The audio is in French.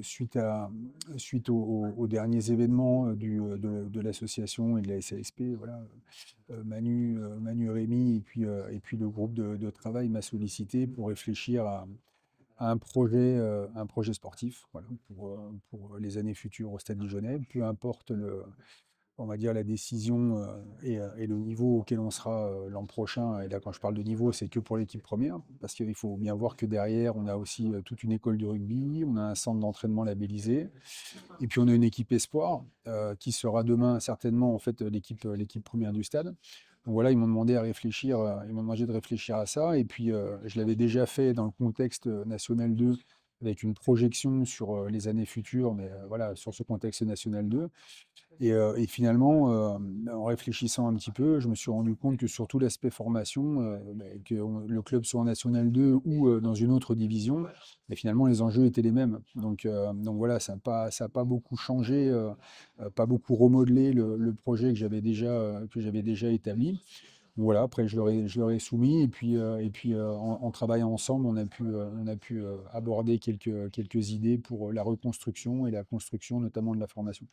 Suite aux derniers événements de l'association et de la SASP, voilà, Manu Rémy et puis le groupe de travail m'a sollicité pour réfléchir à un projet sportif, voilà, pour les années futures au Stade Lyonnais, peu importe on va dire la décision et le niveau auquel on sera l'an prochain. Et là, quand je parle de niveau, c'est que pour l'équipe première, parce qu'il faut bien voir que derrière, on a aussi toute une école de rugby, on a un centre d'entraînement labellisé, et puis on a une équipe espoir qui sera demain certainement en fait l'équipe première du stade. Donc voilà, ils m'ont demandé à réfléchir, ils m'ont demandé de réfléchir à ça, et puis je l'avais déjà fait dans le contexte National 2 avec une projection sur les années futures, mais voilà, sur ce contexte National 2. Et finalement, en réfléchissant un petit peu, je me suis rendu compte que sur tout l'aspect formation, que le club soit en National 2 ou dans une autre division, mais finalement les enjeux étaient les mêmes. Donc voilà, ça a pas beaucoup changé, pas beaucoup remodelé le projet que j'avais déjà établi. Voilà, après je leur ai soumis et puis en travaillant ensemble, on a pu aborder quelques idées pour la reconstruction et la construction notamment de la formation.